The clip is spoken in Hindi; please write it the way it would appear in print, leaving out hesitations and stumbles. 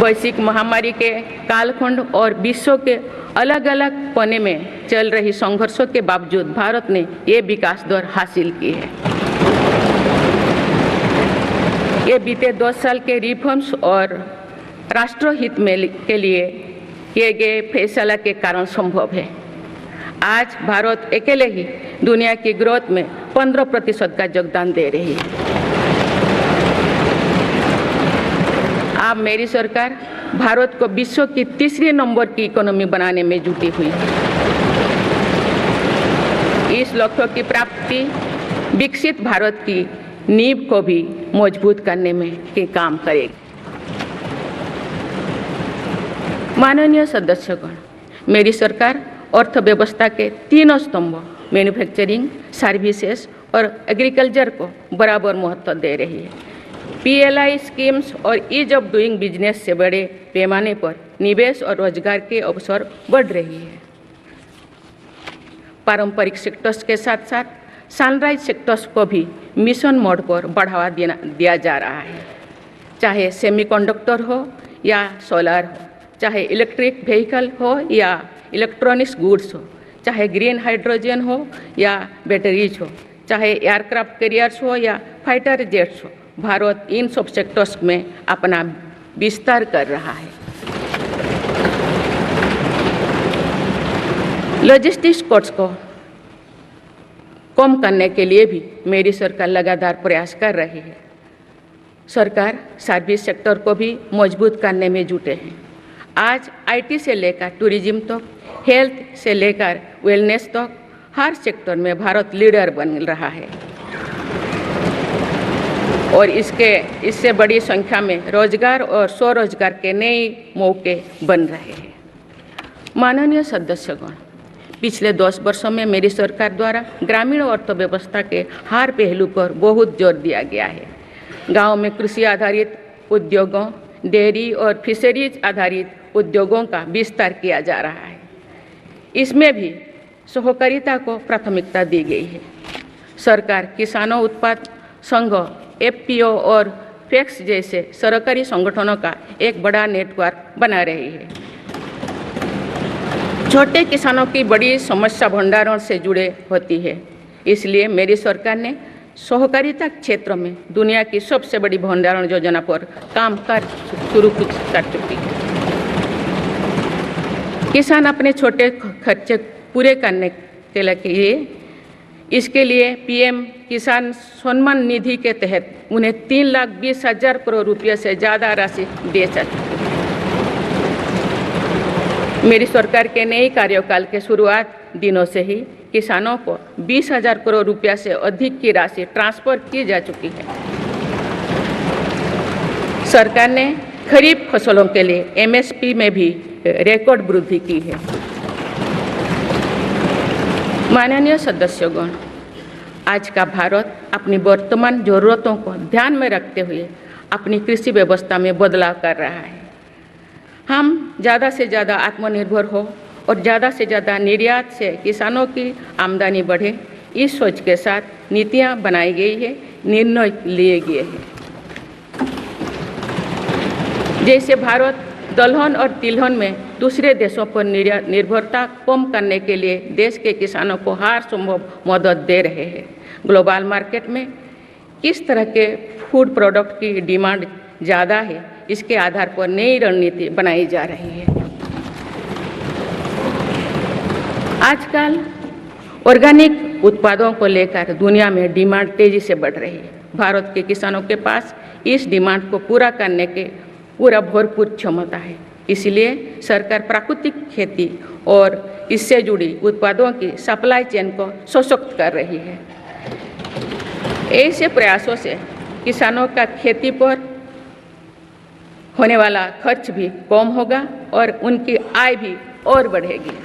वैश्विक महामारी के कालखंड और विश्व के अलग अलग कोने में चल रही संघर्षों के बावजूद भारत ने ये विकास दर हासिल की है। ये बीते 2 साल के रिफॉर्म्स और राष्ट्रहित में के लिए किए गए फैसला के कारण संभव है। आज भारत अकेले ही दुनिया की ग्रोथ में 15% का योगदान दे रही है। अब मेरी सरकार भारत को विश्व की 3रे नंबर की इकोनॉमी बनाने में जुटी हुई है। इस लक्ष्य की प्राप्ति विकसित भारत की नींव को भी मजबूत करने में काम करेगी। माननीय सदस्यगण, मेरी सरकार अर्थव्यवस्था के 3 स्तंभ मैन्युफैक्चरिंग, सर्विसेज और एग्रीकल्चर को बराबर महत्व दे रही है। PLI स्कीम्स और ईज ऑफ डूइंग बिजनेस से बड़े पैमाने पर निवेश और रोजगार के अवसर बढ़ रही है। पारंपरिक सेक्टर्स के साथ साथ सनराइज सेक्टर्स को भी मिशन मोड पर बढ़ावा दिया जा रहा है। चाहे सेमीकंडक्टर हो या सोलर हो, चाहे इलेक्ट्रिक व्हीकल हो या इलेक्ट्रॉनिक्स गुड्स हो, चाहे ग्रीन हाइड्रोजन हो या बैटरीज हो, चाहे एयरक्राफ्ट कैरियर्स हो या फाइटर जेट्स हो, भारत इन सब सेक्टर्स में अपना विस्तार कर रहा है। लॉजिस्टिक्स कॉस्ट को कम करने के लिए भी मेरी सरकार लगातार प्रयास कर रही है। सरकार सर्विस सेक्टर को भी मजबूत करने में जुटे हैं। आज IT से लेकर टूरिज्म तक, हेल्थ से लेकर वेलनेस तक हर सेक्टर में भारत लीडर बन रहा है और इससे बड़ी संख्या में रोजगार और स्वरोजगार के नए मौके बन रहे हैं। माननीय सदस्यगण, पिछले 10 वर्षों में मेरी सरकार द्वारा ग्रामीण अर्थव्यवस्था के हर पहलू पर बहुत जोर दिया गया है। गांव में कृषि आधारित उद्योगों, डेयरी और फिशरीज आधारित उद्योगों का विस्तार किया जा रहा है। इसमें भी सहकारिता को प्राथमिकता दी गई है। सरकार किसानों उत्पाद संघ, FPO और FACTS जैसे सरकारी संगठनों का एक बड़ा नेटवर्क बना रही है। छोटे किसानों की बड़ी समस्या भंडारण से जुड़े होती है, इसलिए मेरी सरकार ने सहकारिता क्षेत्र में दुनिया की सबसे बड़ी भंडारण योजना पर काम शुरू कर चुकी है। किसान अपने छोटे खर्चे पूरे करने के लिए इसके लिए PM किसान सम्मान निधि के तहत उन्हें 3,20,000 करोड़ रुपये से ज़्यादा राशि दे सकते। मेरी सरकार के नए कार्यकाल के शुरुआत दिनों से ही किसानों को 20,000 करोड़ रुपया से अधिक की राशि ट्रांसफर की जा चुकी है। सरकार ने खरीफ फसलों के लिए MSP में भी रिकॉर्ड वृद्धि की है। माननीय सदस्यगण, आज का भारत अपनी वर्तमान जरूरतों को ध्यान में रखते हुए अपनी कृषि व्यवस्था में बदलाव कर रहा है। हम ज़्यादा से ज़्यादा आत्मनिर्भर हो और ज़्यादा से ज़्यादा निर्यात से किसानों की आमदनी बढ़े, इस सोच के साथ नीतियाँ बनाई गई है, निर्णय लिए गए हैं। जैसे भारत दलहन और तिलहन में दूसरे देशों पर निर्भरता कम करने के लिए देश के किसानों को हर संभव मदद दे रहे हैं। ग्लोबल मार्केट में किस तरह के फूड प्रोडक्ट की डिमांड ज़्यादा है, इसके आधार पर नई रणनीति बनाई जा रही है। आजकल ऑर्गेनिक उत्पादों को लेकर दुनिया में डिमांड तेजी से बढ़ रही है। भारत के किसानों के पास इस डिमांड को पूरा करने के पूरा भरपूर क्षमता है। इसलिए सरकार प्राकृतिक खेती और इससे जुड़ी उत्पादों की सप्लाई चेन को सशक्त कर रही है। ऐसे प्रयासों से किसानों का खेती पर होने वाला खर्च भी कम होगा और उनकी आय भी और बढ़ेगी।